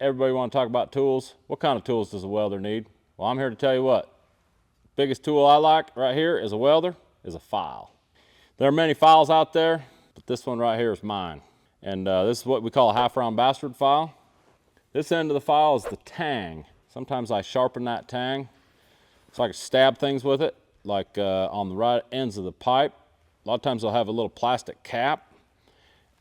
Everybody want to talk about tools. What kind of tools does a welder need? Well, I'm here to tell you what. Biggest tool I like right here as a welder is a file. There are many files out there, but this one right here is mine. And this is what we call a half-round bastard file. This end of the file is the tang. Sometimes I sharpen that tang so I can stab things with it, like on the right ends of the pipe. A lot of times they'll have a little plastic cap.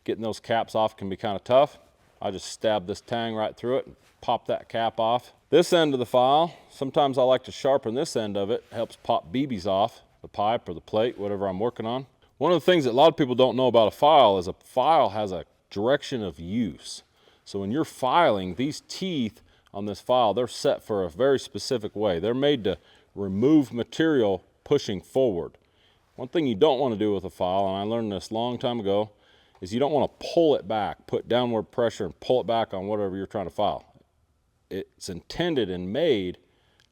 Getting those caps off can be kind of tough. I just stab this tang right through it and pop that cap off. This end of the file, sometimes I like to sharpen this end of it. It helps pop BBs off the pipe or the plate, whatever I'm working on. One of the things that a lot of people don't know about a file is a file has a direction of use. So when you're filing, these teeth on this file, they're set for a very specific way. They're made to remove material pushing forward. One thing you don't want to do with a file, and I learned this a long time ago, is you don't want to pull it back, put downward pressure and pull it back on whatever you're trying to file. It's intended and made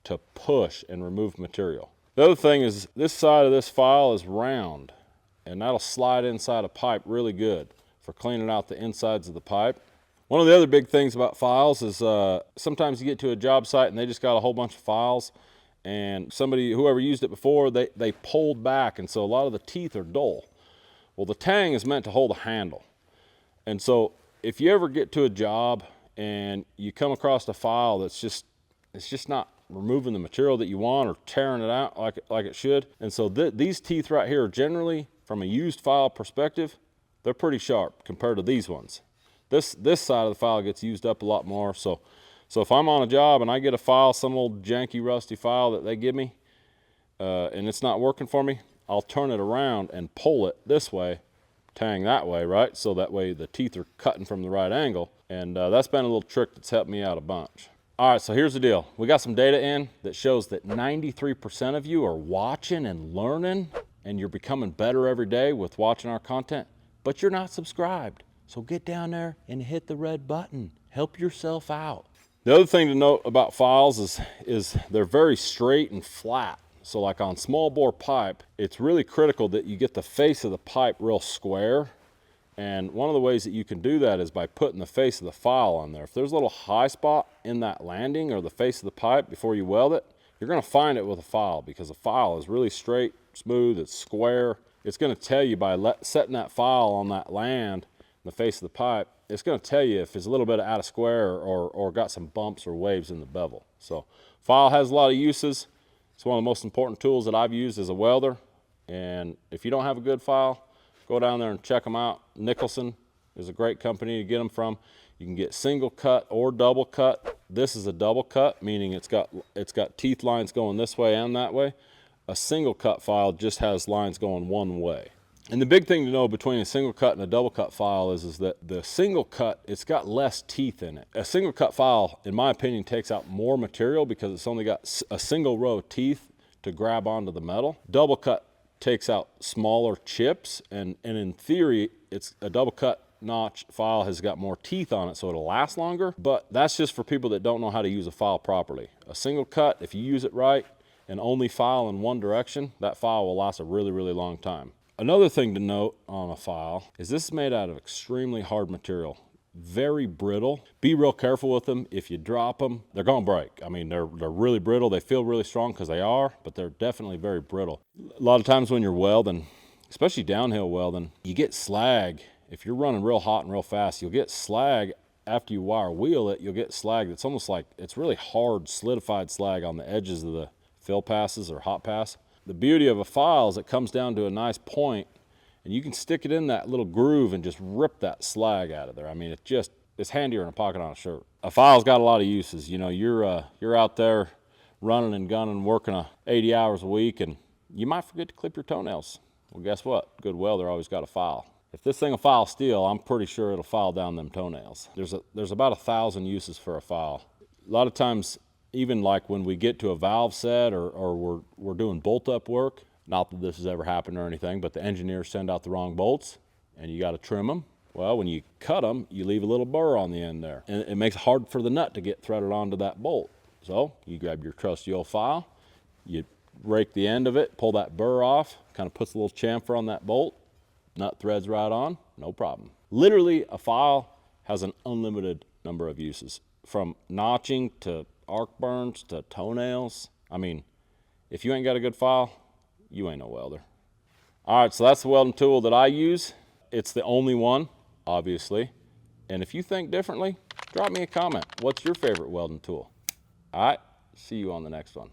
to push and remove material. The other thing is this side of this file is round, and that'll slide inside a pipe really good for cleaning out the insides of the pipe. One of the other big things about files is sometimes you get to a job site and they just got a whole bunch of files, and whoever used it before, they pulled back, and so a lot of the teeth are dull. Well, the tang is meant to hold a handle. And so if you ever get to a job and you come across a file that's just not removing the material that you want or tearing it out like it should. And so these teeth right here are generally, from a used file perspective, they're pretty sharp compared to these ones. This side of the file gets used up a lot more. So if I'm on a job and I get a file, some old janky rusty file that they give me, and it's not working for me, I'll turn it around and pull it this way, tang that way, right? So that way the teeth are cutting from the right angle. And that's been a little trick that's helped me out a bunch. All right, so here's the deal. We got some data in that shows that 93% of you are watching and learning, and you're becoming better every day with watching our content, but you're not subscribed. So get down there and hit the red button. Help yourself out. The other thing to note about files is they're very straight and flat. So like on small bore pipe, it's really critical that you get the face of the pipe real square. And one of the ways that you can do that is by putting the face of the file on there. If there's a little high spot in that landing or the face of the pipe before you weld it, you're going to find it with a file, because a file is really straight, smooth, it's square. It's going to tell you by setting that file on that land, the face of the pipe, it's going to tell you if it's a little bit out of square or got some bumps or waves in the bevel. So file has a lot of uses. It's one of the most important tools that I've used as a welder. And if you don't have a good file, go down there and check them out. Nicholson is a great company to get them from. You can get single cut or double cut. This is a double cut, meaning it's got teeth lines going this way and that way. A single cut file just has lines going one way. And the big thing to know between a single cut and a double cut file is that the single cut, it's got less teeth in it. A single cut file, in my opinion, takes out more material because it's only got a single row of teeth to grab onto the metal. Double cut takes out smaller chips, and in theory, it's a double cut notch file has got more teeth on it, so it'll last longer. But that's just for people that don't know how to use a file properly. A single cut, if you use it right and only file in one direction, that file will last a really, really long time. Another thing to note on a file is this is made out of extremely hard material, very brittle. Be real careful with them. If you drop them, they're gonna break. I mean, they're really brittle. They feel really strong because they are, but they're definitely very brittle. A lot of times when you're welding, especially downhill welding, you get slag. If you're running real hot and real fast, you'll get slag after you wire wheel it. You'll get slag that's almost like, it's really hard, solidified slag on the edges of the fill passes or hot pass. The beauty of a file is it comes down to a nice point, and you can stick it in that little groove and just rip that slag out of there. I mean, it's handier in a pocket on a shirt. A file's got a lot of uses. You know, you're out there running and gunning, working 80 hours a week, and you might forget to clip your toenails. Well, guess what? Good welder always got a file. If this thing will file steel, I'm pretty sure it'll file down them toenails. There's about 1,000 uses for a file. A lot of times, even like when we get to a valve set or we're doing bolt up work, not that this has ever happened or anything, but the engineers send out the wrong bolts and you got to trim them. Well, when you cut them, you leave a little burr on the end there, and it makes it hard for the nut to get threaded onto that bolt. So you grab your trusty old file, you rake the end of it, pull that burr off, kind of puts a little chamfer on that bolt, nut threads right on, no problem. Literally, a file has an unlimited number of uses. from notching to arc burns to toenails. I mean, if you ain't got a good file, you ain't no welder. All right, so that's the welding tool that I use. It's the only one, obviously. And if you think differently, drop me a comment. What's your favorite welding tool? All right, see you on the next one.